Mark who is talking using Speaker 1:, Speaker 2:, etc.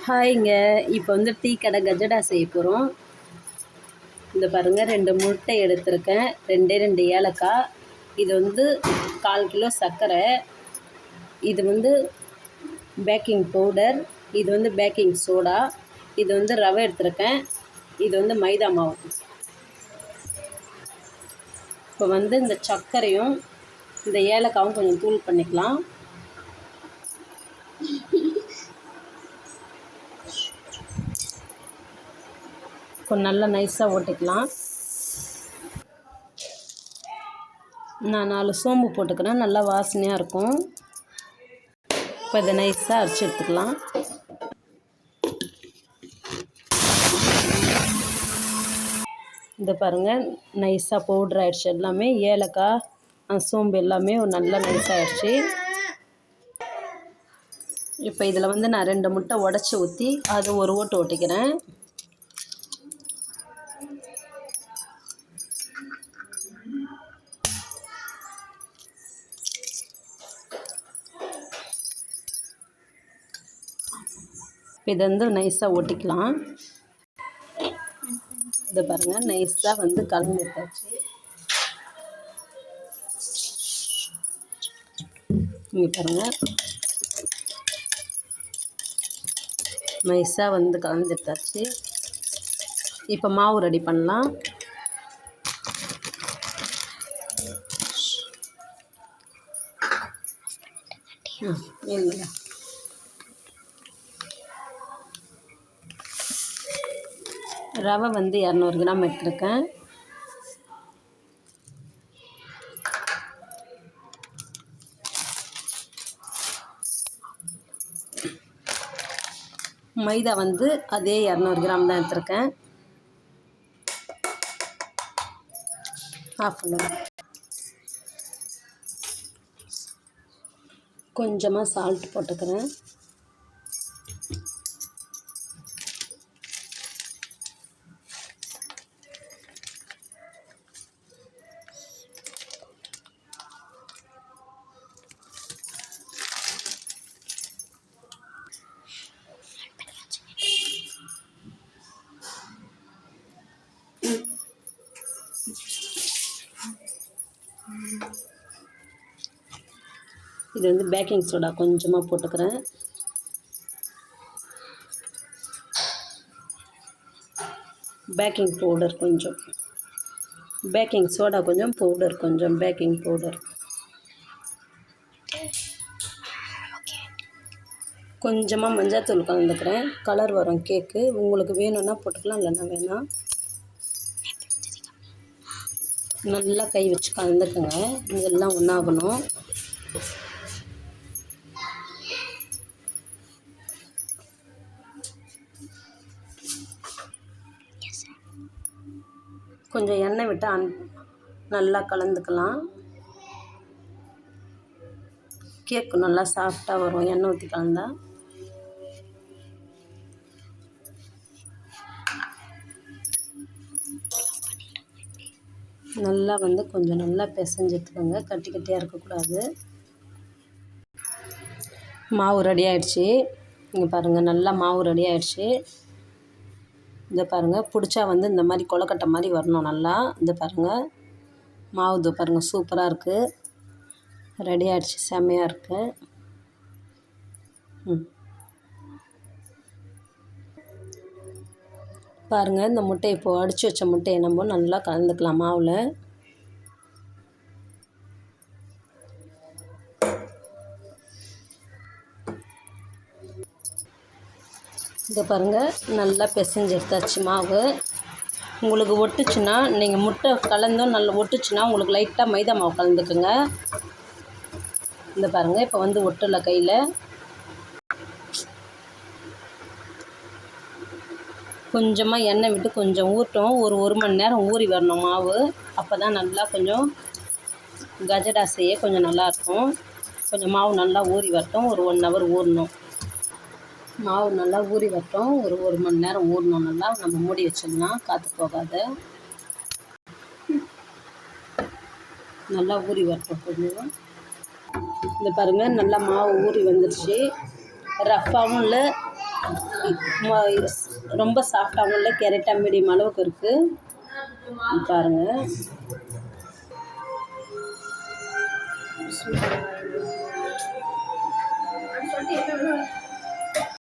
Speaker 1: ஹாய்ங்க. இப்போ வந்து டீ கடை கஜடா செய்ய போகிறோம். இந்த பாருங்கள், 2 முட்டை எடுத்திருக்கேன், 2 ஏலக்காய், இது வந்து 1/4 கிலோ சர்க்கரை, இது வந்து பேக்கிங் பவுடர், இது வந்து பேக்கிங் சோடா, இது வந்து ரவை எடுத்திருக்கேன், இது வந்து மைதா மாவு. இப்போ வந்து இந்த சர்க்கரையும் இந்த ஏலக்காவும் கொஞ்சம் தூள் பண்ணிக்கலாம். கொஞ்சம் நல்லா நைஸாக ஓட்டிக்கலாம். நான் 4 சோம்பு போட்டுக்கிறேன், நல்லா வாசனையாக இருக்கும். இப்போ இதை நைஸாக அரைச்சி எடுத்துக்கலாம். இந்த பாருங்கள், நைஸாக பவுட்ரு ஆகிடுச்சு. எல்லாமே ஏலக்காய் சோம்பு எல்லாமே நல்லா நைஸாகிடுச்சு. இப்போ இதில் வந்து நான் 2 முட்டை உடச்சி ஊற்றி அது ஒரு ஓட்டு ஓட்டிக்கிறேன். இதை வந்து நைஸாக ஓட்டிக்கலாம். இதை பாருங்கள், நைஸாக வந்து கலந்து எடுத்தாச்சு. இங்கே பாருங்கள், நைஸாக வந்து கலந்து எடுத்தாச்சு. இப்போ மாவு ரெடி பண்ணலாம். இல்லைங்க, ரவை வந்து 200 கிராம் எடுத்துருக்கேன். மைதா வந்து அதே 200 கிராம் தான் எடுத்துருக்கேன். ஆஃப் பண்ணுங்க. கொஞ்சமாக சால்ட் போட்டுக்கிறேன். இது வந்து பேக்கிங் சோடா கொஞ்சமாக போட்டுக்கிறேன். பேக்கிங் பவுடர் கொஞ்சம், பேக்கிங் சோடா கொஞ்சம், பவுடர் கொஞ்சம், பேக்கிங் பவுடர் கொஞ்சமாக, மஞ்சள்தூள் கலந்துக்கிறேன். கலர் வரும் கேக்கு. உங்களுக்கு வேணும்னா போட்டுக்கலாம், இல்லைன்னா வேணாம். நல்லா கை வச்சு கலந்துக்குங்க, இதெல்லாம் ஒன்றாகணும். கொஞ்சம் எண்ணெய் விட்டு நல்லா கலந்துக்கலாம். கேக்கு நல்லா சாஃப்டாக வரும் எண்ணெய் ஊற்றி கலந்தா. நல்லா வந்து கொஞ்சம் நல்லா பிசைஞ்சிட்டுக்கோங்க, கட்டி கட்டியாக இருக்கக்கூடாது. மாவு ரெடி ஆகிடுச்சி. இங்கே பாருங்கள், நல்லா மாவு ரெடி ஆகிடுச்சி. இதை பாருங்கள், பிடிச்சா வந்து இந்த மாதிரி கொலக்கட்டை மாதிரி வரணும் நல்லா. இந்த பாருங்கள், மாவு இது பாருங்கள், சூப்பராக இருக்குது, ரெடி ஆகிடுச்சி, செம்மையாக இருக்குது. பாருங்கள், இந்த முட்டையை இப்போது அடித்து வச்ச முட்டையை நம்ம நல்லா கலந்துக்கலாம் மாவில். இதை பாருங்கள், நல்லா பிசைஞ்சு எடுத்தாச்சு மாவு. உங்களுக்கு ஒட்டுச்சுன்னா, நீங்கள் முட்டை கலந்தும் நல்லா ஒட்டுச்சுன்னா உங்களுக்கு லைட்டாக மைதா மாவு கலந்துக்குங்க. இந்த பாருங்கள், இப்போ வந்து ஒட்டலை கையில். கொஞ்சமாக எண்ணெய் விட்டு கொஞ்சம் ஊட்டும், ஒரு மணி நேரம் ஊறி வரணும் மாவு. அப்போ தான் நல்லா கொஞ்சம் கஜடா செய்ய கொஞ்சம் நல்லாயிருக்கும். கொஞ்சம் மாவு நல்லா ஊறி வரட்டும், ஒரு 1 ஹவர் ஊறணும். மாவு நல்லா ஊறி வரட்டும், ஒரு மணி நேரம் ஊறணும். நல்லா நம்ம மூடி வச்சிடலாம், காற்று போகாத. நல்லா ஊறி வரட்டும் கொஞ்சம். இந்த பாருங்கள் நல்லா மாவு ஊறி வந்துடுச்சு. ரஃப்பாகவும் இல்லை, ரொம்ப சாஃப்டாகவும் இல்லை, கேரட்டாக மீடியம் அளவுக்கு இருக்குது. பாருங்கள்.